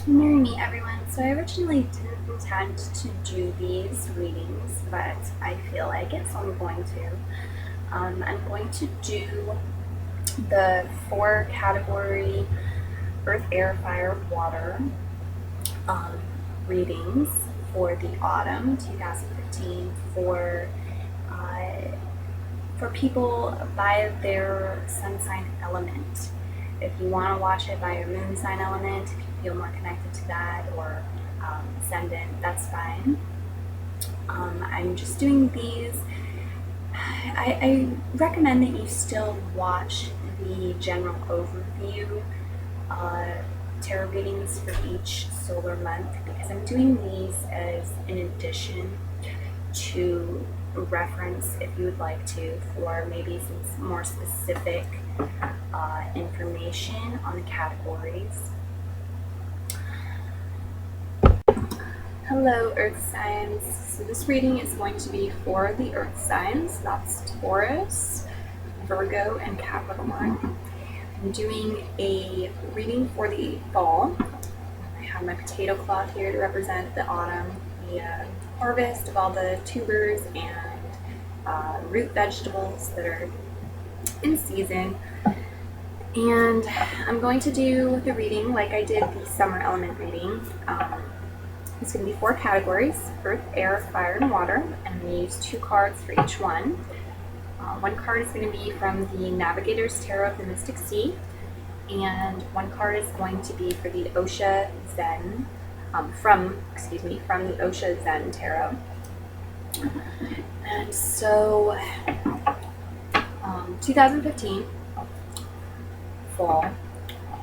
Marry me, everyone. So I originally didn't intend to do these readings, but I feel like it, so I'm going to. I'm going to do the 4 category Earth, Air, Fire, Water um, readings for the autumn 2015 for people by their sun sign element. If you want to watch it by your moon sign element, if you feel more connected to that, or ascendant, that's fine. I'm just doing these. I recommend that you still watch the general overview tarot readings for each solar month, because I'm doing these as an addition to reference, if you would like to, for maybe some more specific information on the categories. Hello, Earth signs. So this reading is going to be for the Earth signs. That's Taurus, Virgo, and Capricorn. I'm doing a reading for the fall. I have my potato cloth here to represent the autumn, the harvest of all the tubers and root vegetables that are in season. And I'm going to do the reading like I did the summer element reading. It's going to be 4 categories: Earth, Air, Fire, and Water. And I'm going to use 2 cards for each one. One card is going to be from the Navigator's Tarot of the Mystic Sea, and one card is going to be for the Osha Zen, from the Osha Zen Tarot. And so, 2015 fall,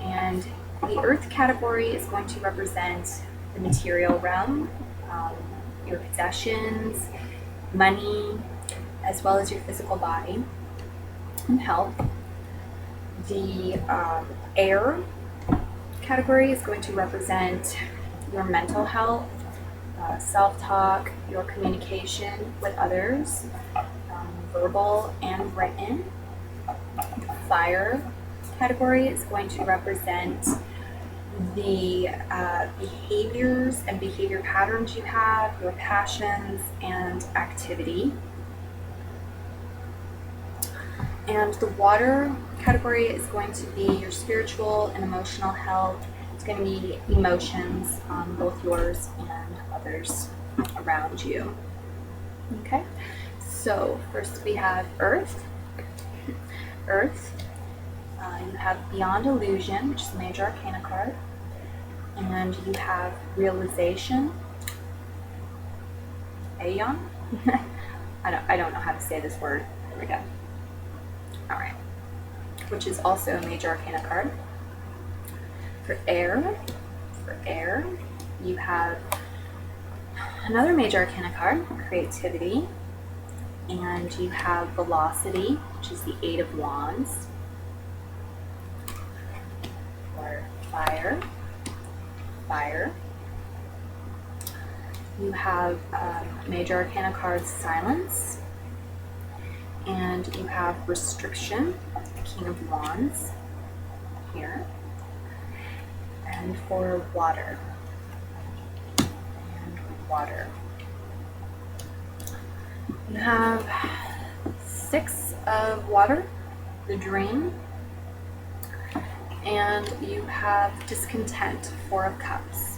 and the Earth category is going to represent the material realm, your possessions, money, as well as your physical body and health. The air category is going to represent your mental health, self-talk, your communication with others, verbal and written. Fire category is going to represent the behaviors and behavior patterns you have, your passions and activity. And the water category is going to be your spiritual and emotional health. It's going to be emotions, both yours and others around you. Okay, so first we have Earth. Earth, you have Beyond Illusion, which is a major arcana card. And you have Realization, Aeon. I don't know how to say this word. There we go. All right, which is also a major arcana card. For air, you have another major arcana card, Creativity, and you have Velocity, which is the 8 of Wands. For fire, you have major arcana card Silence, and you have Restriction, the King of Wands here. And for water, you have 6 of Water, the Dream, and you have Discontent, 4 of Cups.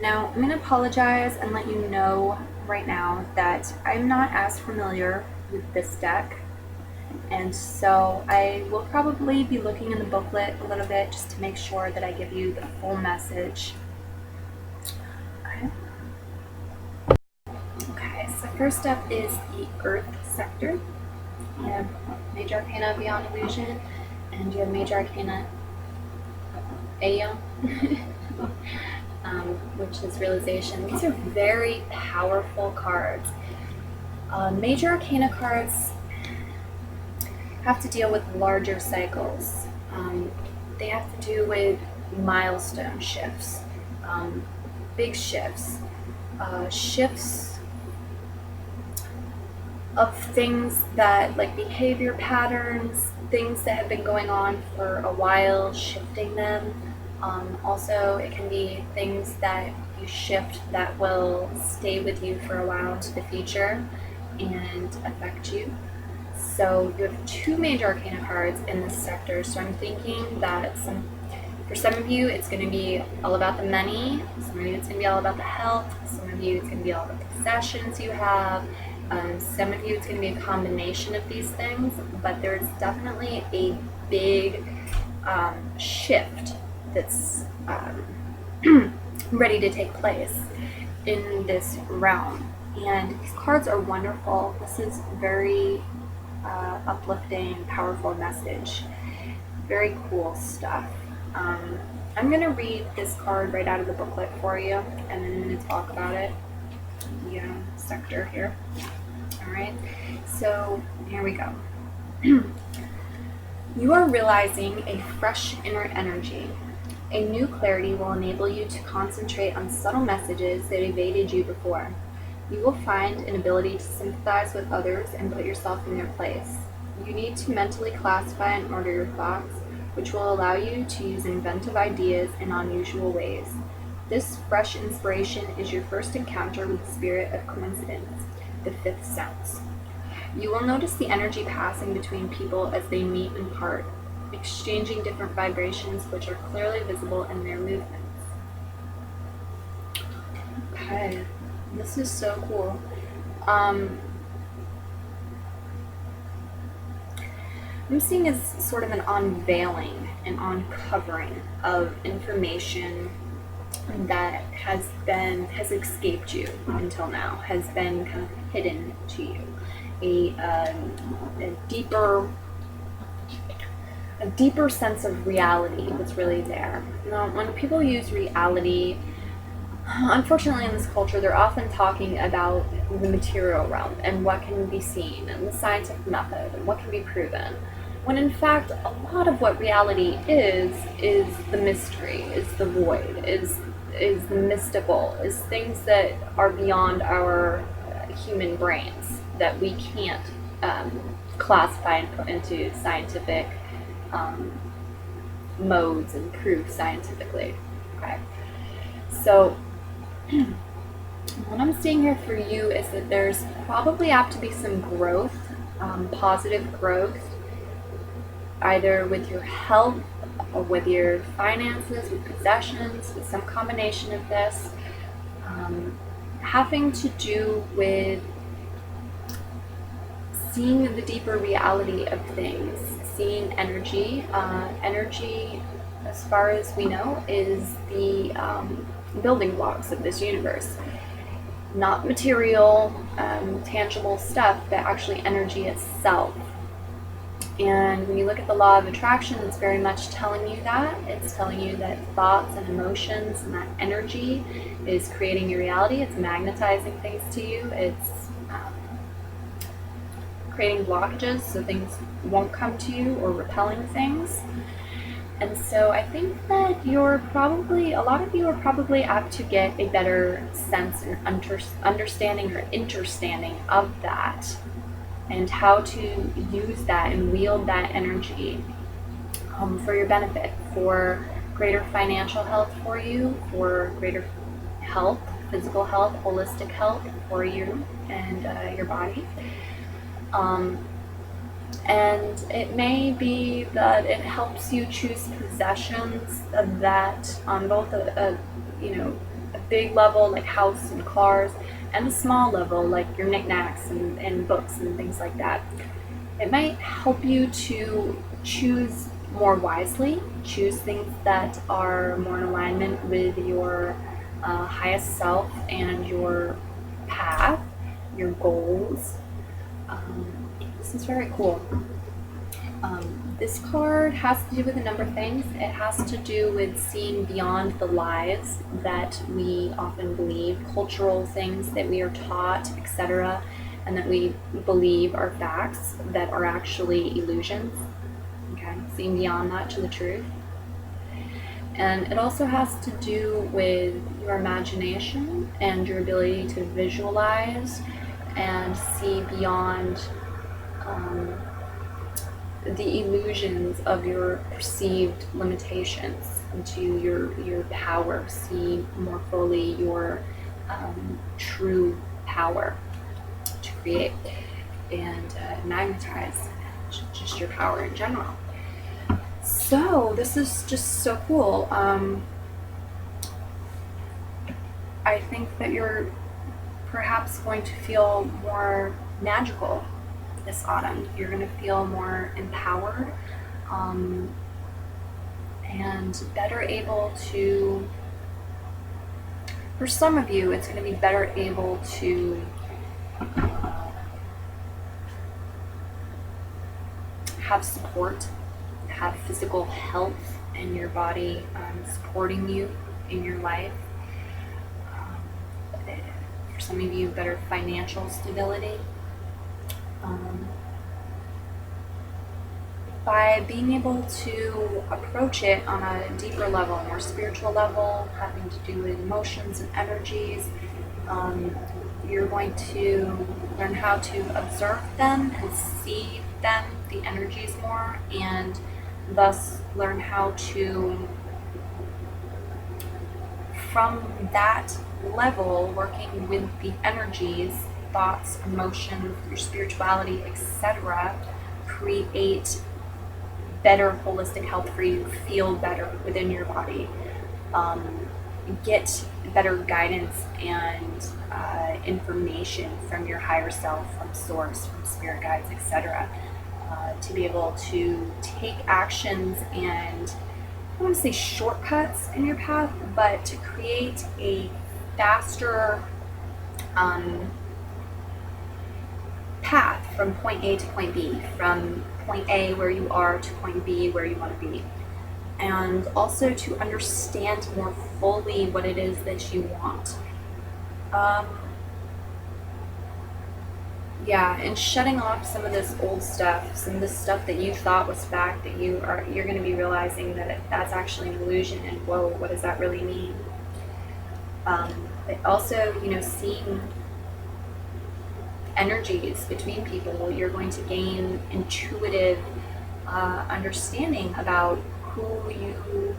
Now, I'm going to apologize and let you know right now that I'm not as familiar with this deck, and so I will probably be looking in the booklet a little bit just to make sure that I give you the full message. Okay, so first up is the Earth sector. You have Major Arcana Beyond Illusion, and you have Major Arcana Aeon, which is Realization. These are very powerful cards. Major Arcana cards have to deal with larger cycles. They have to do with milestone shifts, big shifts, shifts of things that, like behavior patterns, things that have been going on for a while, shifting them. Also, it can be things that you shift that will stay with you for a while into the future and affect you. So you have 2 major arcana cards in this sector. So I'm thinking that for some of you, it's going to be all about the money. Some of you, it's going to be all about the health. Some of you, it's going to be all about the possessions you have. Some of you, it's going to be a combination of these things. But there's definitely a big shift that's ready to take place in this realm. And these cards are wonderful. This is very uplifting, powerful message. Very cool stuff. I'm going to read this card right out of the booklet for you, and then I'm going to talk about it. The sector here. Alright, so here we go. You are realizing a fresh inner energy. A new clarity will enable you to concentrate on subtle messages that evaded you before. You will find an ability to sympathize with others and put yourself in their place. You need to mentally classify and order your thoughts, which will allow you to use inventive ideas in unusual ways. This fresh inspiration is your first encounter with the spirit of coincidence, the 5th sense. You will notice the energy passing between people as they meet and part, exchanging different vibrations which are clearly visible in their movements. Okay, this is so cool. I'm seeing as sort of an unveiling, an uncovering of information that has escaped you until now, has been kind of hidden to you. A deeper sense of reality that's really there. Now, when people use reality, unfortunately in this culture, they're often talking about the material realm and what can be seen and the scientific method and what can be proven. When in fact, a lot of what reality is the mystery, is the void, is the mystical, is things that are beyond our human brains that we can't classify and put into scientific modes and prove scientifically. Okay, so what I'm seeing here for you is that there's probably apt to be some growth, positive growth, either with your health or with your finances, with possessions, with some combination of this, having to do with seeing the deeper reality of things, seeing energy. Energy, as far as we know, is the building blocks of this universe. Not material, tangible stuff, but actually energy itself. And when you look at the law of attraction, it's very much telling you that. It's telling you that thoughts and emotions and that energy is creating your reality. It's magnetizing things to you. It's creating blockages so things won't come to you, or repelling things. And so I think that a lot of you are probably apt to get a better sense and understanding or understanding of that, and how to use that and wield that energy for your benefit, for greater financial health for you, for greater health, physical health, holistic health for you and your body. And it may be that it helps you choose possessions that on both a big level like house and cars, and a small level like your knickknacks and books and things like that. It might help you to choose more wisely, choose things that are more in alignment with your highest self and your path, your goals. This is very cool. This card has to do with a number of things. It has to do with seeing beyond the lies that we often believe, cultural things that we are taught, etc., and that we believe are facts that are actually illusions. Okay, seeing beyond that to the truth. And it also has to do with your imagination and your ability to visualize and see beyond the illusions of your perceived limitations into your power. See more fully your true power to create and magnetize just your power in general. So this is just so cool. I think that you're perhaps going to feel more magical this autumn. You're going to feel more empowered and better able to, for some of you, it's going to be better able to have support, have physical health in your body supporting you in your life. For some of you, better financial stability. By being able to approach it on a deeper level, more spiritual level, having to do with emotions and energies, you're going to learn how to observe them and see them, the energies more, and thus learn how to, from that level, working with the energies, thoughts, emotions, your spirituality, etc., create better holistic health for you, feel better within your body, get better guidance and information from your higher self, from source, from spirit guides, etc., to be able to take actions and, I don't want to say shortcuts in your path, but to create a faster path from point A to point B, from point A where you are to point B where you want to be, and also to understand more fully what it is that you want. And shutting off some of this old stuff, some of this stuff that you thought was fact, that you're going to be realizing that that's actually an illusion, and whoa, what does that really mean? But also, seeing energies between people, you're going to gain intuitive understanding about who you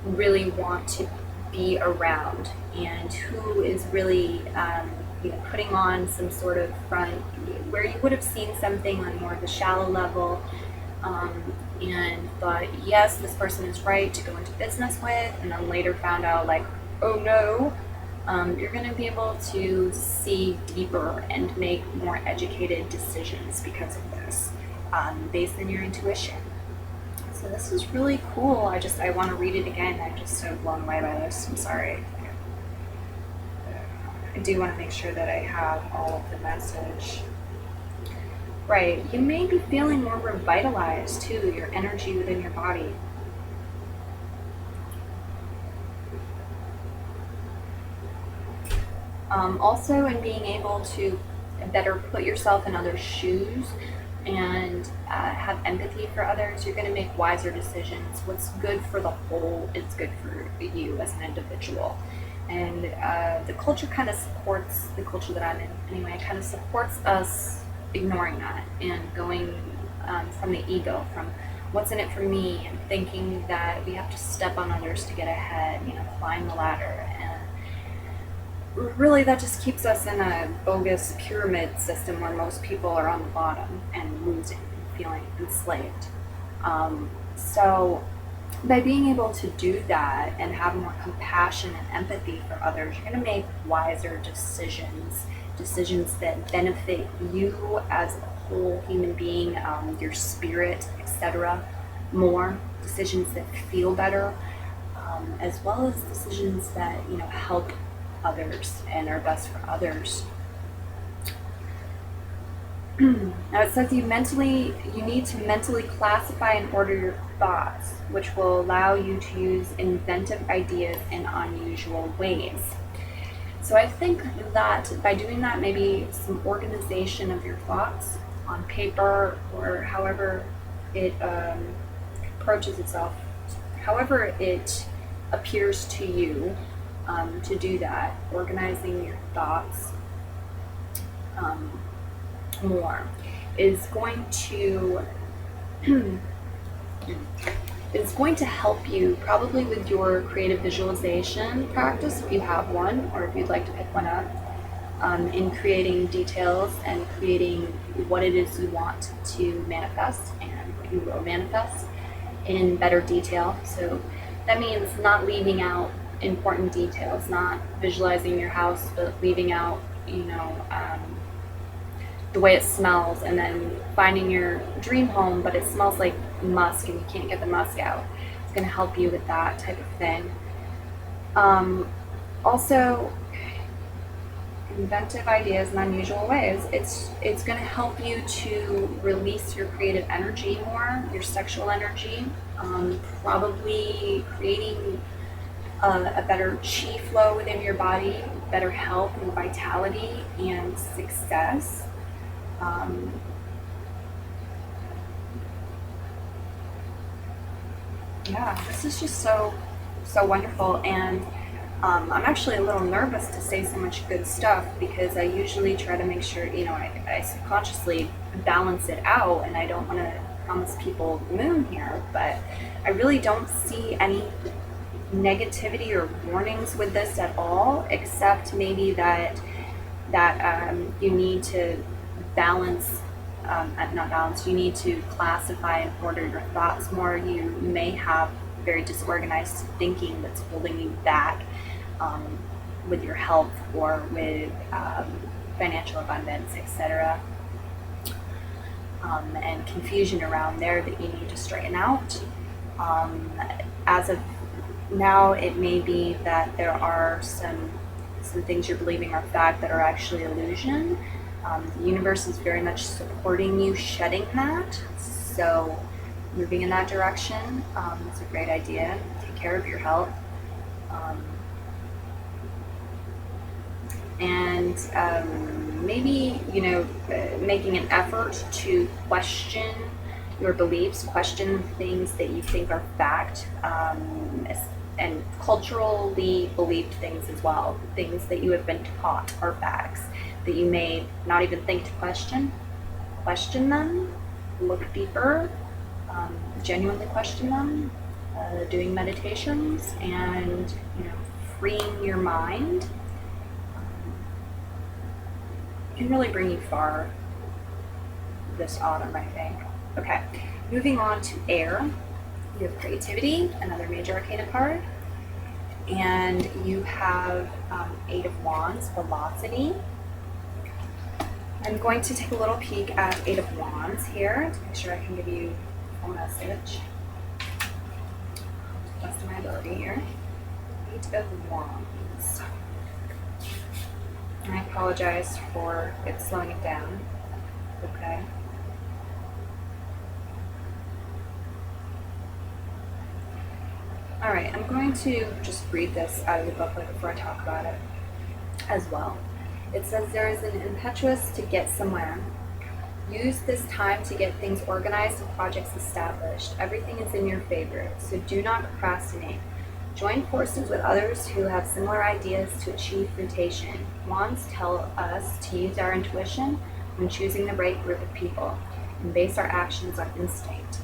really want to be around and who is really putting on some sort of front where you would have seen something on more of a shallow level and thought, yes, this person is right to go into business with, and then later found out like, oh no. You're going to be able to see deeper and make more educated decisions because of this, based on your intuition. So this is really cool. I want to read it again. I'm just so blown away by this. I'm sorry. I do want to make sure that I have all of the message. Right. You may be feeling more revitalized too, your energy within your body. Also, in being able to better put yourself in others' shoes and have empathy for others, you're going to make wiser decisions. What's good for the whole is good for you as an individual. And the culture kind of supports, the culture that I'm in anyway, kind of supports us ignoring that and going from the ego, from what's in it for me, and thinking that we have to step on others to get ahead, climb the ladder. Really, that just keeps us in a bogus pyramid system where most people are on the bottom and losing, feeling enslaved. So by being able to do that and have more compassion and empathy for others, you're going to make wiser decisions that benefit you as a whole human being, your spirit, etc. More decisions that feel better, as well as decisions that help others and are best for others. Now it says you need to mentally classify and order your thoughts, which will allow you to use inventive ideas in unusual ways. So I think that by doing that, maybe some organization of your thoughts on paper, or however it approaches itself, however it appears to you, to do that, organizing your thoughts more is going to is going to help you probably with your creative visualization practice if you have one, or if you'd like to pick one up, in creating details and creating what it is you want to manifest and what you will manifest in better detail. So that means not leaving out important details, not visualizing your house, but leaving out, the way it smells, and then finding your dream home, but it smells like musk and you can't get the musk out. It's going to help you with that type of thing. Also, inventive ideas in unusual ways. It's going to help you to release your creative energy more, your sexual energy, probably creating a better chi flow within your body, better health and vitality and success. Yeah, this is just so wonderful, and I'm actually a little nervous to say so much good stuff because I usually try to make sure, I subconsciously balance it out, and I don't want to promise people the moon here, but I really don't see any negativity or warnings with this at all, except maybe that you need to balance, not balance, you need to classify and order your thoughts more. You may have very disorganized thinking that's holding you back with your health or with financial abundance, etc. And confusion around there that you need to straighten out. As of now, it may be that there are some things you're believing are fact that are actually illusion. The universe is very much supporting you shedding that, so moving in that direction is a great idea. Take care of your health. And maybe, making an effort to question your beliefs, question things that you think are fact, and culturally believed things as well, things that you have been taught are facts that you may not even think to question them, look deeper, genuinely question them, doing meditations and freeing your mind can really bring you far this autumn, I think. Okay, moving on to air. You have creativity, another major arcana card, and you have 8 of Wands, velocity. I'm going to take a little peek at 8 of Wands here to make sure I can give you a message. To the best of my ability here. 8 of Wands. And I apologize for it slowing it down. Okay. Alright, I'm going to just read this out of the booklet before I talk about it as well. It says, there is an impetus to get somewhere. Use this time to get things organized and projects established. Everything is in your favor, so do not procrastinate. Join forces with others who have similar ideas to achieve fruition. Wands tell us to use our intuition when choosing the right group of people and base our actions on instinct.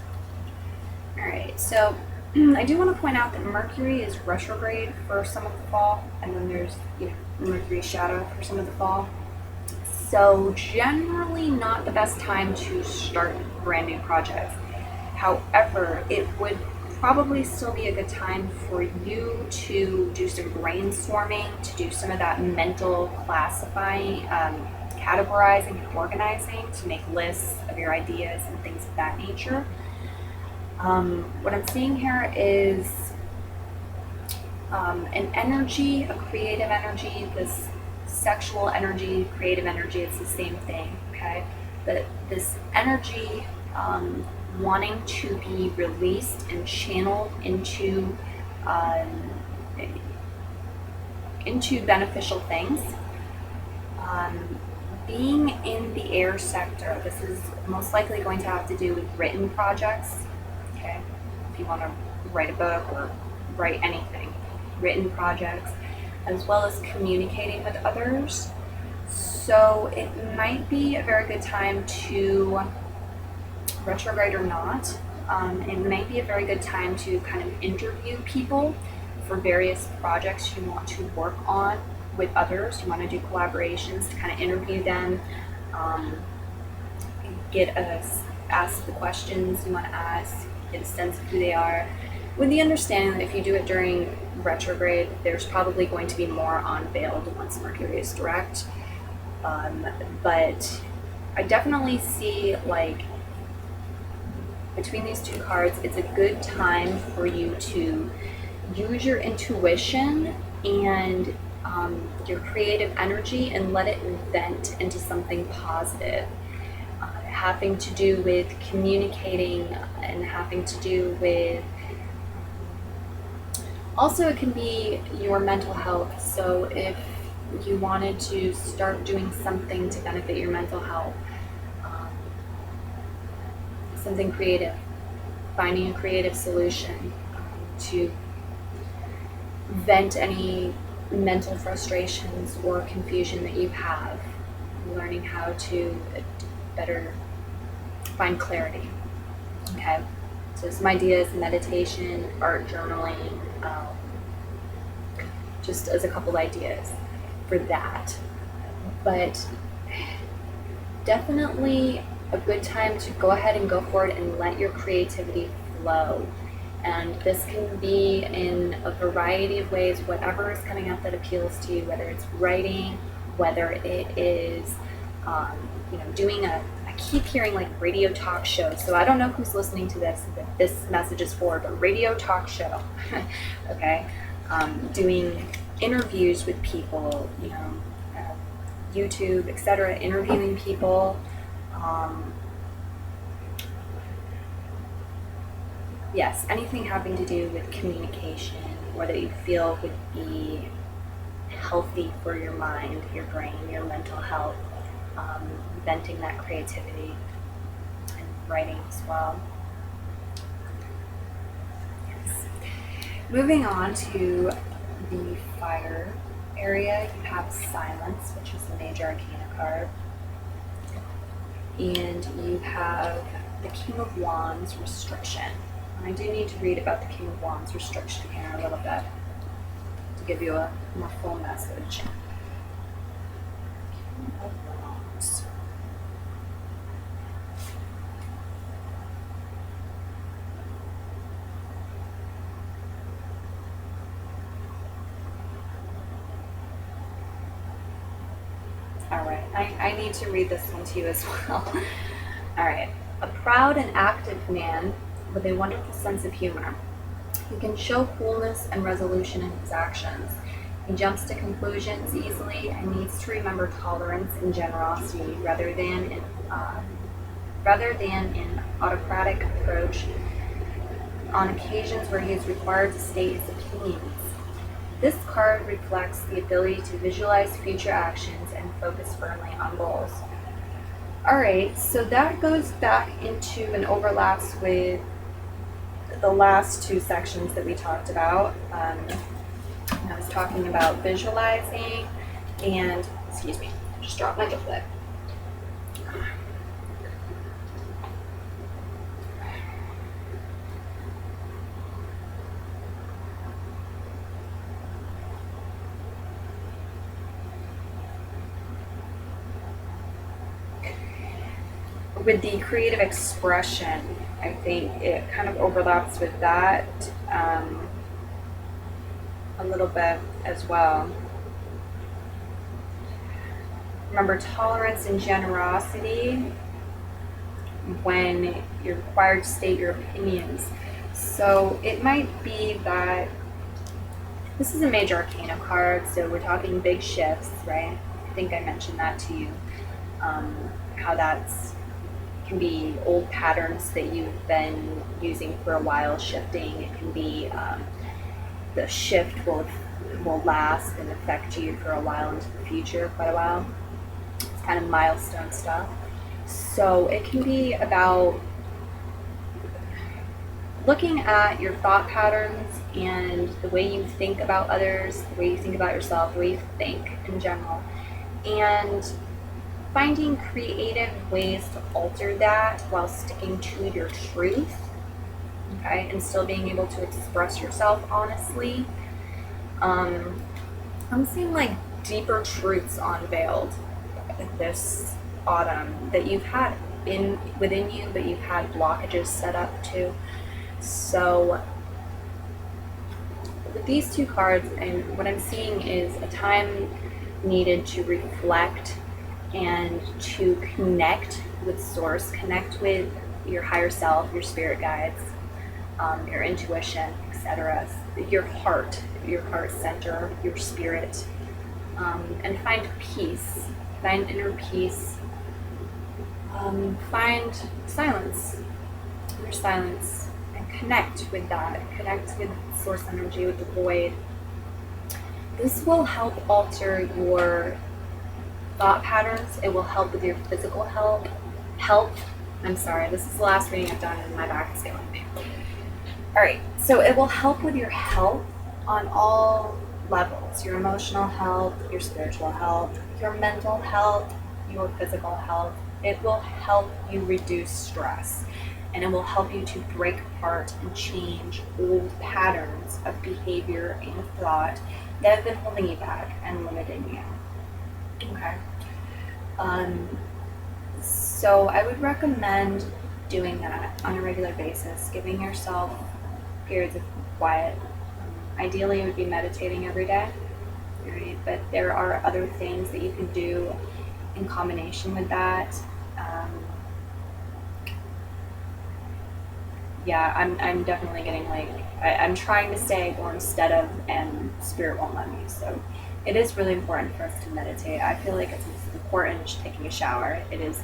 Alright, so I do want to point out that Mercury is retrograde for some of the fall, and then there's Mercury shadow for some of the fall. So generally not the best time to start brand new projects. However, it would probably still be a good time for you to do some brainstorming, to do some of that mental classifying, categorizing and organizing, to make lists of your ideas and things of that nature. What I'm seeing here is an energy, a creative energy, this sexual energy, creative energy, it's the same thing, okay? This energy wanting to be released and channeled into beneficial things. Being in the air sector, this is most likely going to have to do with written projects, okay? If you want to write a book or write anything, written projects, as well as communicating with others. So it might be a very good time to, retrograde or not, it might be a very good time to kind of interview people for various projects you want to work on with others. You want to do collaborations to kind of interview them, ask the questions you want to ask, get a sense of who they are, with the understanding that if you do it during retrograde, there's probably going to be more unveiled once Mercury is direct. But I definitely see, like, between these two cards, it's a good time for you to use your intuition and your creative energy and let it vent into something positive, having to do with communicating and having to do with, also it can be your mental health. So if you wanted to start doing something to benefit your mental health, something creative, finding a creative solution to vent any mental frustrations or confusion that you have, learning how to better find clarity. Okay, so some ideas: meditation, art, journaling, just as a couple ideas for that. But definitely a good time to go ahead and go for it and let your creativity flow. And this can be in a variety of ways, whatever is coming up that appeals to you, whether it's writing, whether it is, doing I keep hearing like radio talk shows. So I don't know who's listening to this, that this message is for, but radio talk show, okay? Doing interviews with people, YouTube, etc., interviewing people. Yes, anything having to do with communication or that you feel would be healthy for your mind, your brain, your mental health, venting that creativity and writing as well. Yes. Moving on to the fire area, you have Silence, which is the major arcana card. And you have the King of Wands, Restriction. And I do need to read about the King of Wands, Restriction here a little bit to give you a more full message. King of Wands. Alright, I need to read this one to you as well. Alright, a proud and active man with a wonderful sense of humor. He can show coolness and resolution in his actions. He jumps to conclusions easily and needs to remember tolerance and generosity rather than an autocratic approach on occasions where he is required to state his opinions. This card reflects the ability to visualize future actions and focus firmly on goals. Alright, so that goes back into and overlaps with the last two sections that we talked about. I was talking about visualizing and, excuse me, I just dropped my goblet. With the creative expression, I think it kind of overlaps with that a little bit as well. Remember, tolerance and generosity when you're required to state your opinions. So it might be that this is a major arcana card, so we're talking big shifts, right? I think I mentioned that to you, how that's can be old patterns that you've been using for a while shifting. It can be the shift will last and affect you for a while into the future, quite a while. It's kind of milestone stuff. So it can be about looking at your thought patterns and the way you think about others, the way you think about yourself, the way you think in general, and finding creative ways to alter that while sticking to your truth, okay, and still being able to express yourself honestly. I'm seeing like deeper truths unveiled this autumn that you've had within you, but you've had blockages set up too. So with these two cards, and what I'm seeing is a time needed to reflect and to connect with source, connect with your higher self, your spirit guides, your intuition, etc., your heart center, your spirit, and find peace, find inner peace, find silence, inner silence, and connect with that, connect with source energy, with the void. This will help alter your thought patterns. It will help with your physical health. I'm sorry, this is the last reading I've done and my back is killing me. All right, so it will help with your health on all levels, your emotional health, your spiritual health, your mental health, your physical health. It will help you reduce stress, and it will help you to break apart and change old patterns of behavior and thought that have been holding you back and limiting you. Okay. So I would recommend doing that on a regular basis, giving yourself periods of quiet. Ideally, it would be meditating every day, right? But there are other things that you can do in combination with that. I'm definitely getting like, I'm trying to stay more instead of, and spirit won't let me. So it is really important for us to meditate. I feel like it's as important as taking a shower. It is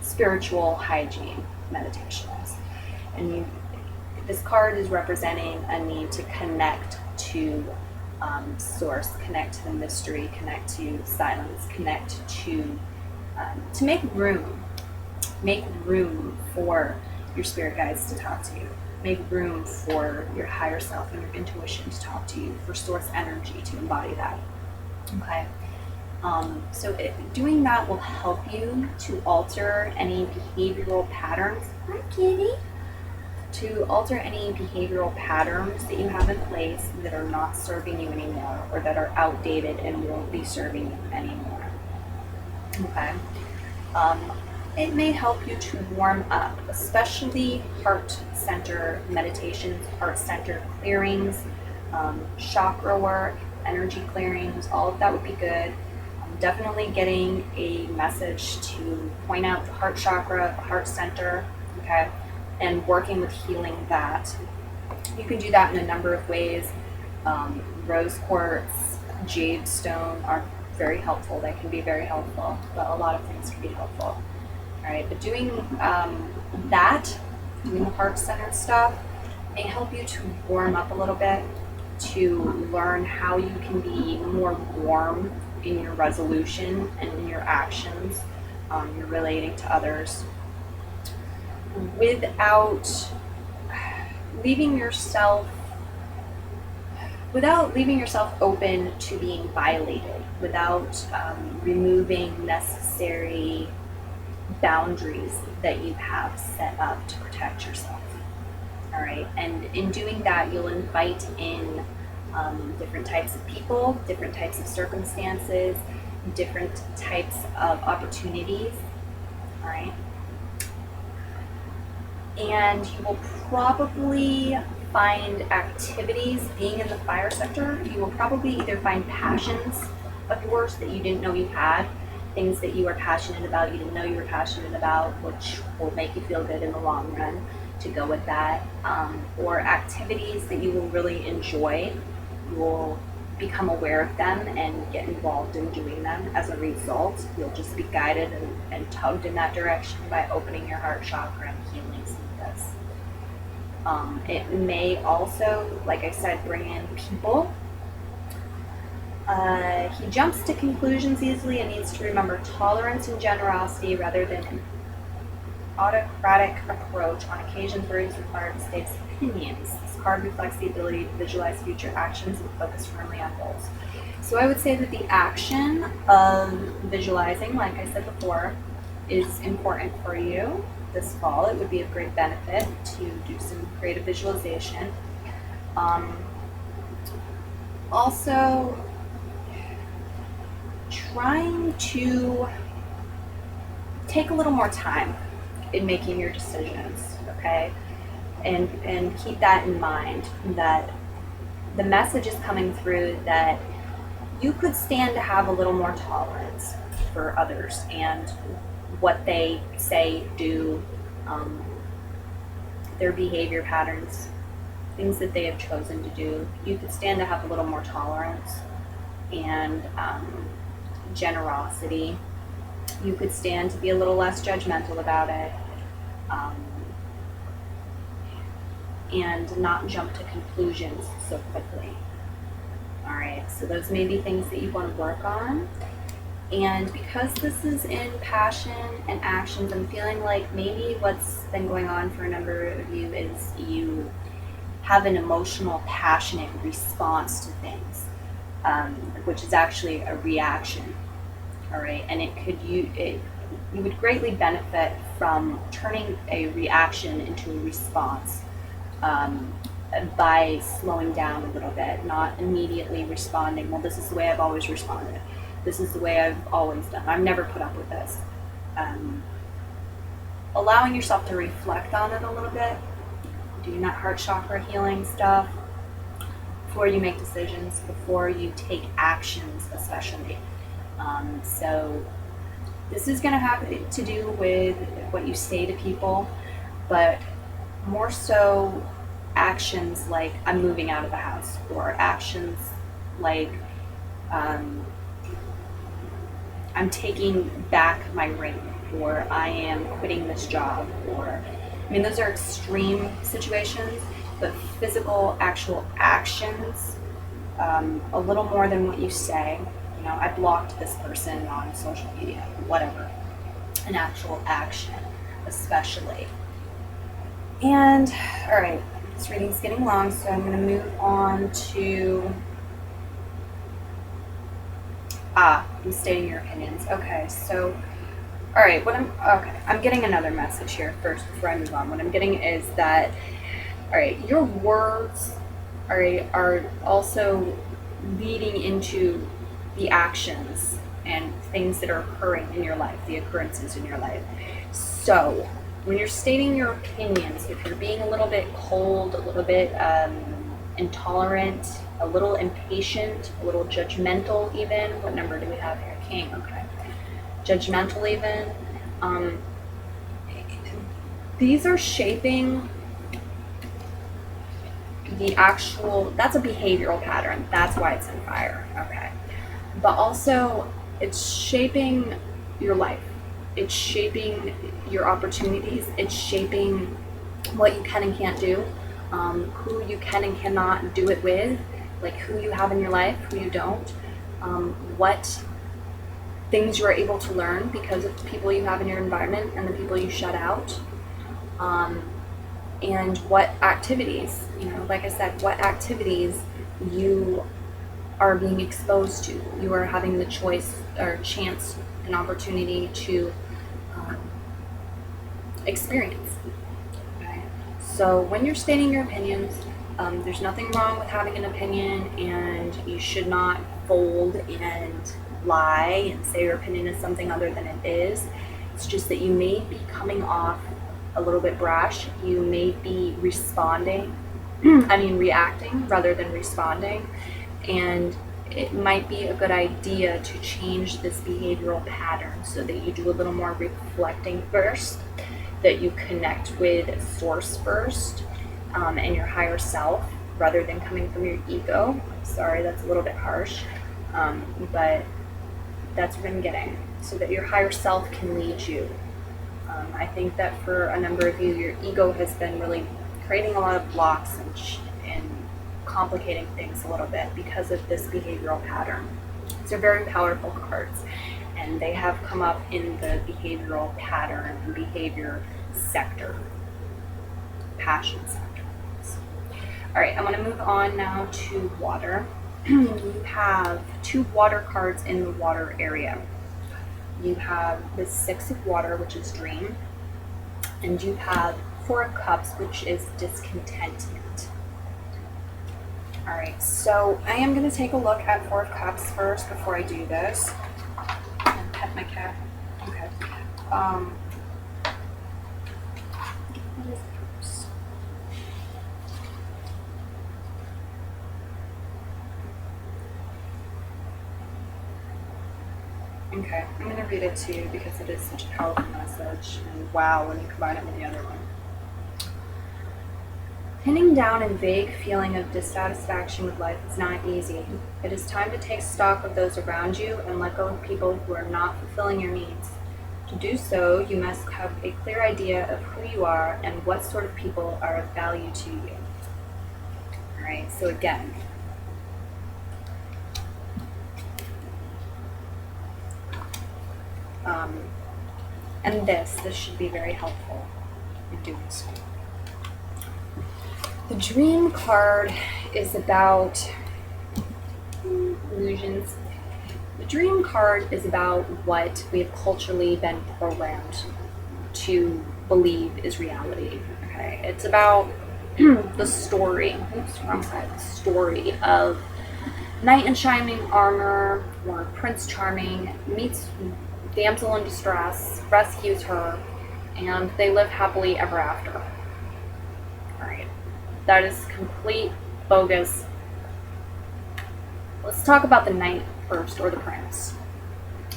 spiritual hygiene, meditation is. And this card is representing a need to connect to source, connect to the mystery, connect to silence, connect to make room for your spirit guides to talk to you. Make room for your higher self and your intuition to talk to you, for source energy to embody that. Okay. So doing that will help you to alter any behavioral patterns. Hi, kitty. To alter any behavioral patterns that you have in place that are not serving you anymore, or that are outdated and won't be serving you anymore. Okay. It may help you to warm up, especially heart center meditations, heart center clearings, chakra work, energy clearings. All of that would be good. Definitely getting a message to point out the heart chakra, the heart center, okay, and working with healing that. You can do that in a number of ways. Rose quartz, jade stone are very helpful. They can be very helpful, but a lot of things can be helpful. All right, but doing doing the heart center stuff may help you to warm up a little bit, to learn how you can be more warm in your resolution and in your actions, you're relating to others, without leaving yourself open to being violated, without removing necessary boundaries that you have set up to protect yourself. All right, and in doing that, you'll invite in different types of people, different types of circumstances, different types of opportunities. All right, and you will probably find activities, being in the fire sector, you will probably either find passions of yours that you didn't know you had, things that you are passionate about, you didn't know you were passionate about, which will make you feel good in the long run, to go with that, or activities that you will really enjoy. You will become aware of them and get involved in doing them. As a result, you'll just be guided and tugged in that direction by opening your heart chakra and healing some of this. It may also, like I said, bring in people. He jumps to conclusions easily and needs to remember tolerance and generosity rather than an autocratic approach on occasions where he's required to state his opinions. This card reflects the ability to visualize future actions and focus firmly on goals. So I would say that the action of visualizing, like I said before, is important for you this fall. It would be of great benefit to do some creative visualization. Also, trying to take a little more time in making your decisions, okay? And keep that in mind, that the message is coming through that you could stand to have a little more tolerance for others and what they say, do, their behavior patterns, things that they have chosen to do. You could stand to have a little more tolerance and generosity. You could stand to be a little less judgmental about it, and not jump to conclusions so quickly. All right, so those may be things that you want to work on. And because this is in passion and actions, I'm feeling like maybe what's been going on for a number of you is you have an emotional, passionate response to things, which is actually a reaction. All right, and you would greatly benefit from turning a reaction into a response, by slowing down a little bit, not immediately responding. Well, this is the way I've always responded. This is the way I've always done. I've never put up with this. Allowing yourself to reflect on it a little bit, doing that heart chakra healing stuff before you make decisions, before you take actions, especially. So this is going to have to do with what you say to people, but more so actions like I'm moving out of the house, or actions like I'm taking back my ring, or I am quitting this job, or, I mean, those are extreme situations, but physical, actual actions, a little more than what you say. You know, I blocked this person on social media, whatever. An actual action, especially. And, all right, this reading's getting long, so I'm going to move on to I'm stating your opinions. Okay, so, all right, I'm getting another message here first before I move on. What I'm getting is that, all right, your words, all right, are also leading into the actions and things that are occurring in your life, the occurrences in your life. So when you're stating your opinions, if you're being a little bit cold, a little bit intolerant, a little impatient, a little judgmental even. What number do we have here? King, okay. Judgmental even. These are shaping the actual, that's a behavioral pattern. That's why it's in fire, okay. But also, it's shaping your life. It's shaping your opportunities. It's shaping what you can and can't do, who you can and cannot do it with, like who you have in your life, who you don't, what things you are able to learn because of the people you have in your environment and the people you shut out, and what activities, you know, like I said, what activities you are being exposed to. You are having the choice or chance and opportunity to experience. Okay? So when you're stating your opinions, there's nothing wrong with having an opinion, and you should not fold and lie and say your opinion is something other than it is. It's just that you may be coming off a little bit brash. You may be reacting rather than responding. And it might be a good idea to change this behavioral pattern so that you do a little more reflecting first, that you connect with source first, and your higher self rather than coming from your ego. Sorry, that's a little bit harsh, but that's what I'm getting, so that your higher self can lead you. I think that for a number of you, your ego has been really creating a lot of blocks and complicating things a little bit because of this behavioral pattern. These are very powerful cards, and they have come up in the behavioral pattern and behavior sector, passion sector. All right, I'm going to move on now to water. you have 2 water cards in the water area. You have the 6 of water, which is dream, and you have 4 of cups, which is discontentment. All right, so I am going to take a look at 4 of cups first before I do this. And pet my cat. Okay. What is cups? Okay, I'm going to read it to you because it is such a powerful message. And wow, when you combine it with the other one. Pinning down a vague feeling of dissatisfaction with life is not easy. It is time to take stock of those around you and let go of people who are not fulfilling your needs. To do so, you must have a clear idea of who you are and what sort of people are of value to you. All right, so again, and this should be very helpful in doing so. The dream card is about illusions. The dream card is about what we have culturally been programmed to believe is reality. Okay, it's about the story. Oops, wrong side. The story of knight in shining armor, or Prince Charming meets damsel in distress, rescues her, and they live happily ever after. All right. That is complete bogus. Let's talk about the knight first, or the prince.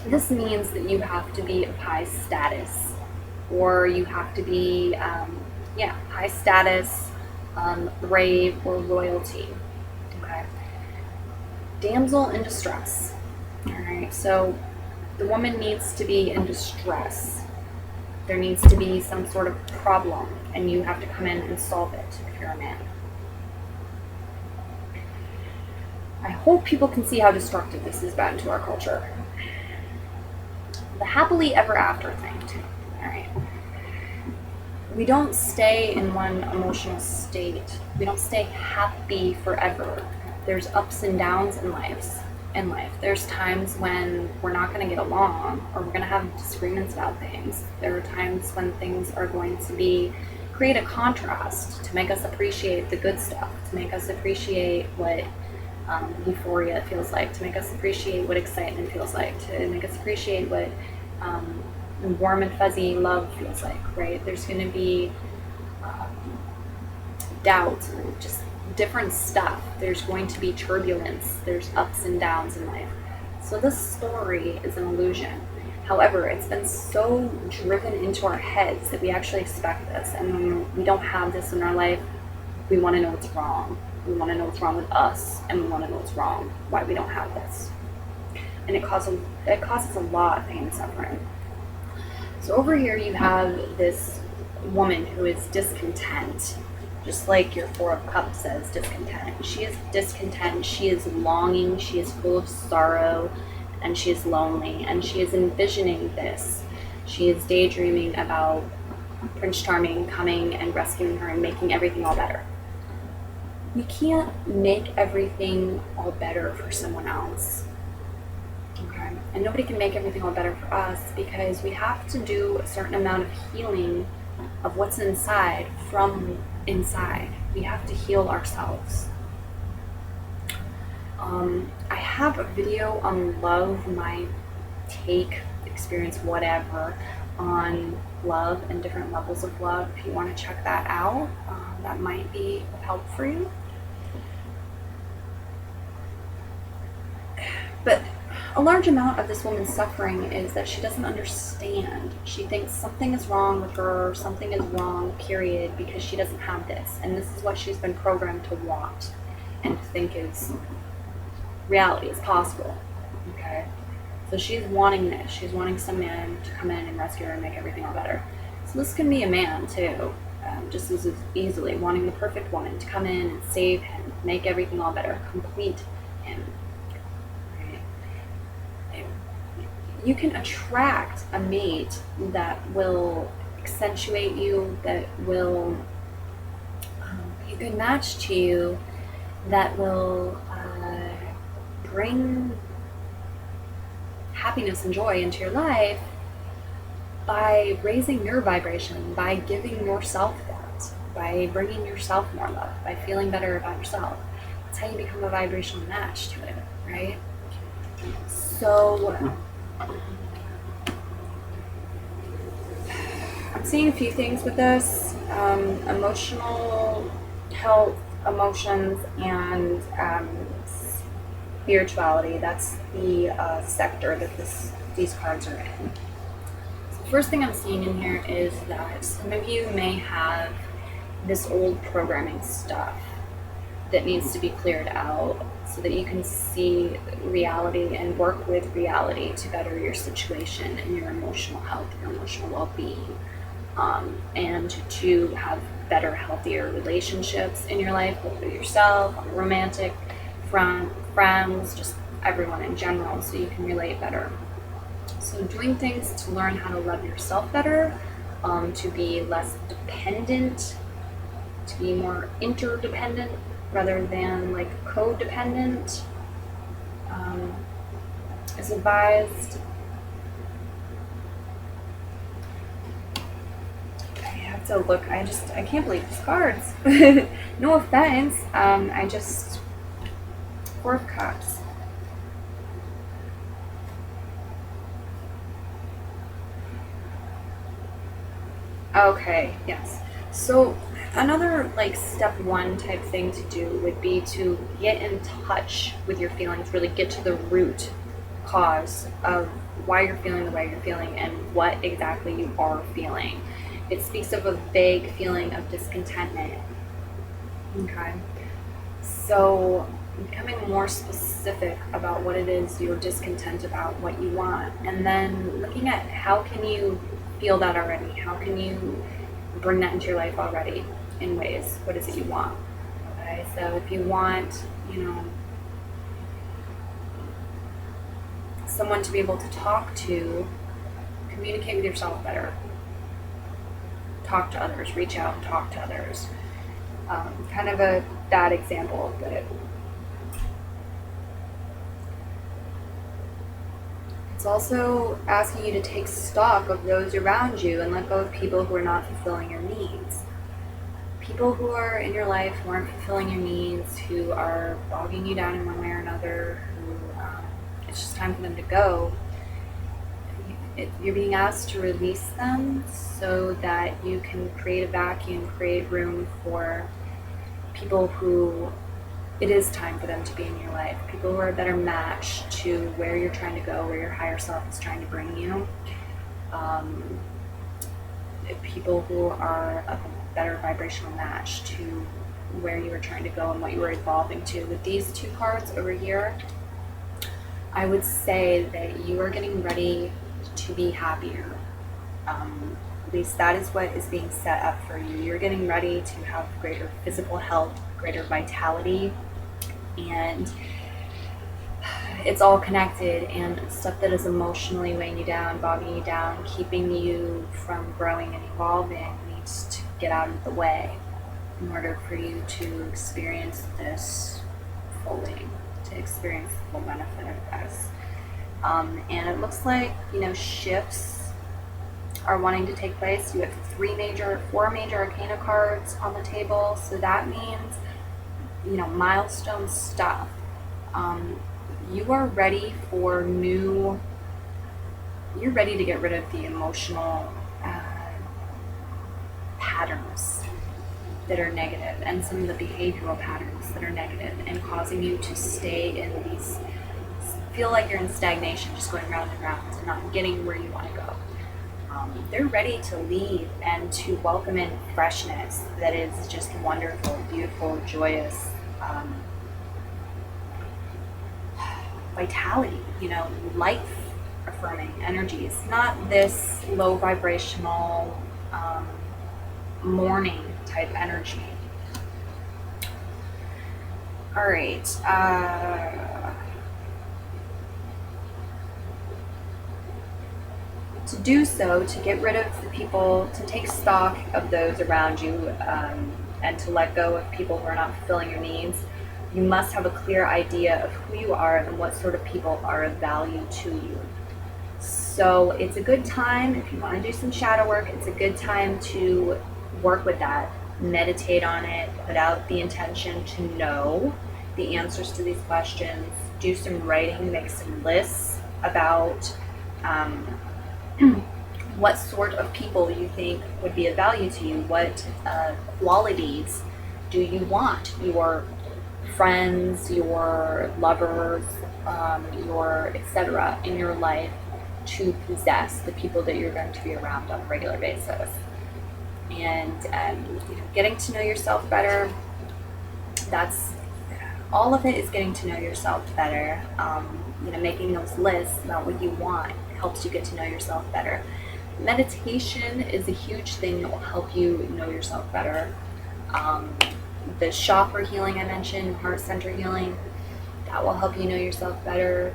This means that you have to be of high status, or you have to be, high status, brave, or royalty. Okay. Damsel in distress. All right. So the woman needs to be in distress. There needs to be some sort of problem, and you have to come in and solve it if you're a man. I hope people can see how destructive this has been to our culture. The happily ever after thing, too. All right. We don't stay in one emotional state. We don't stay happy forever. There's ups and downs in life. There's times when we're not going to get along, or we're going to have disagreements about things. There are times when things are going to create a contrast to make us appreciate the good stuff, to make us appreciate what euphoria feels like, to make us appreciate what excitement feels like, to make us appreciate what warm and fuzzy love feels like, right? There's going to be doubt, just different stuff. There's going to be turbulence. There's ups and downs in life. So this story is an illusion. However, it's been so driven into our heads that we actually expect this. And when we don't have this in our life, we want to know what's wrong. We want to know what's wrong with us, and we want to know what's wrong, why we don't have this. And it causes a lot of pain and suffering. So over here you have this woman who is discontent. Just like your 4 of Cups says, discontent. She is discontent, she is longing, she is full of sorrow, and she is lonely, and she is envisioning this. She is daydreaming about Prince Charming coming and rescuing her and making everything all better. We can't make everything all better for someone else. Okay? And nobody can make everything all better for us, because we have to do a certain amount of healing of what's inside from inside. We have to heal ourselves. I have a video on love, my take, experience, whatever, on love and different levels of love. If you want to check that out, that might be of help for you. But a large amount of this woman's suffering is that she doesn't understand. She thinks something is wrong with her, something is wrong, period, because she doesn't have this. And this is what she's been programmed to want and to think is reality, is possible. Okay? So she's wanting this. She's wanting some man to come in and rescue her and make everything all better. So this can be a man, too. Just as easily wanting the perfect woman to come in and save him, make everything all better, complete him. You can attract a mate that will accentuate you, that will be a good match to you, that will bring happiness and joy into your life by raising your vibration, by giving yourself that, by bringing yourself more love, by feeling better about yourself. That's how you become a vibrational match to it, right? So I'm seeing a few things with this. Emotional health, emotions, and spirituality. That's the sector that these cards are in. So the first thing I'm seeing in here is that some of you may have this old programming stuff that needs to be cleared out so that you can see reality and work with reality to better your situation and your emotional health, your emotional well-being, and to have better, healthier relationships in your life, both with yourself, romantic, friends, just everyone in general, so you can relate better. So doing things to learn how to love yourself better, to be less dependent, to be more interdependent rather than like codependent, is advised. I have to look. I can't believe these cards. No offense. Four of Cups. Okay, yes. So another like step one type thing to do would be to get in touch with your feelings, really get to the root cause of why you're feeling the way you're feeling and what exactly you are feeling. It speaks of a vague feeling of discontentment. Okay. So becoming more specific about what it is you're discontent about, what you want, and then looking at how can you feel that already? How can you bring that into your life already in ways? What is it you want? Okay, so if you want, someone to be able to talk to, communicate with yourself better, talk to others, reach out and talk to others. Kind of a bad example, but it's also asking you to take stock of those around you and let go of people who are not fulfilling your needs. People who are in your life who aren't fulfilling your needs, who are bogging you down in one way or another, who it's just time for them to go. You're being asked to release them so that you can create a vacuum, create room for people who it is time for them to be in your life. People who are a better match to where you're trying to go, where your higher self is trying to bring you. People who are a better vibrational match to where you were trying to go and what you were evolving to. With these two cards over here, I would say that you are getting ready to be happier. At least that is what is being set up for you. You're getting ready to have greater physical health, greater vitality, and it's all connected, and stuff that is emotionally weighing you down, bogging you down, keeping you from growing and evolving needs to get out of the way in order for you to experience this fully, to experience the full benefit of this. And it looks like, shifts are wanting to take place. You have four major arcana cards on the table, so that means, milestone stuff. You are ready for you're ready to get rid of the emotional patterns that are negative and some of the behavioral patterns that are negative and causing you to stay in feel like you're in stagnation, just going round and round and not getting where you want to go. They're ready to leave and to welcome in freshness that is just wonderful, beautiful, joyous, vitality, life affirming energies, not this low vibrational mourning type energy. All right. To do so, to get rid of the people, to take stock of those around you, and to let go of people who are not fulfilling your needs, you must have a clear idea of who you are and what sort of people are of value to you. So it's a good time, if you want to do some shadow work, it's a good time to work with that, meditate on it, put out the intention to know the answers to these questions, do some writing, make some lists about what sort of people you think would be of value to you, what qualities do you want your friends, your lovers, your etc. in your life to possess, the people that you're going to be around on a regular basis. And getting to know yourself better, that's all of it, is getting to know yourself better. Making those lists about what you want helps you get to know yourself better. Meditation is a huge thing that will help you know yourself better. The chakra healing I mentioned, heart center healing, that will help you know yourself better.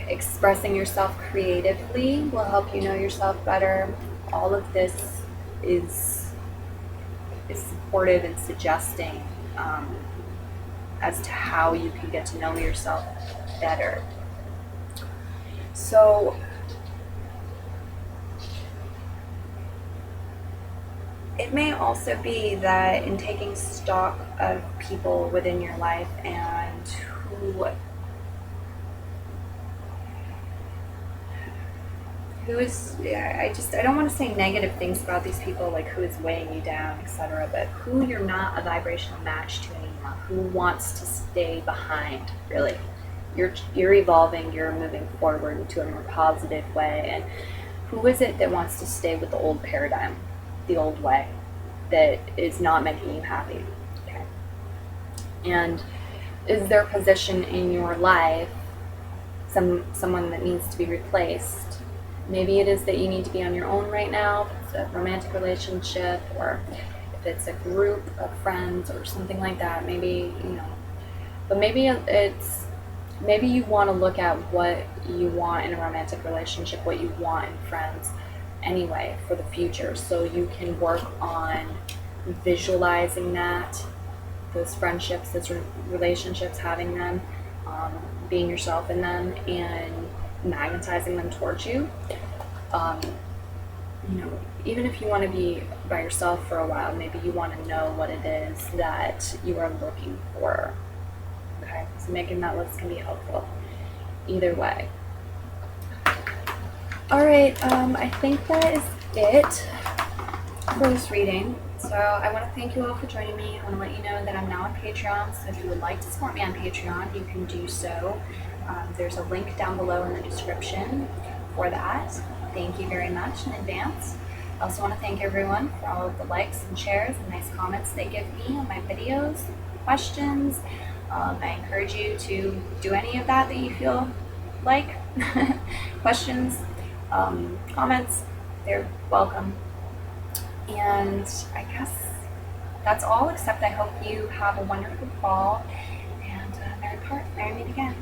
Expressing yourself creatively will help you know yourself better. All of this is supportive and suggesting as to how you can get to know yourself better. So it may also be that in taking stock of people within your life and who is, I don't want to say negative things about these people, like who is weighing you down, etc., but who you're not a vibrational match to anymore, who wants to stay behind, really. You're evolving, you're moving forward into a more positive way, and who is it that wants to stay with the old paradigm, the old way, that is not making you happy? Okay. And is their position in your life someone that needs to be replaced? Maybe it is that you need to be on your own right now, if it's a romantic relationship, or if it's a group of friends or something like that. Maybe, but maybe you want to look at what you want in a romantic relationship, what you want in friends anyway for the future, so you can work on visualizing that, those friendships, those relationships, having them, being yourself in them, and magnetizing them towards you. Even if you want to be by yourself for a while, maybe you want to know what it is that you are looking for. Okay, so making that list can be helpful either way. All right, I think that is it for this reading. So I want to thank you all for joining me. I want to let you know that I'm now on Patreon, so if you would like to support me on Patreon, you can do so. There's a link down below in the description for that. Thank you very much in advance. I also want to thank everyone for all of the likes and shares and nice comments they give me on my videos, questions. I encourage you to do any of that you feel like. Questions, comments, they're welcome. And I guess that's all, except I hope you have a wonderful fall, and Merry Meet again.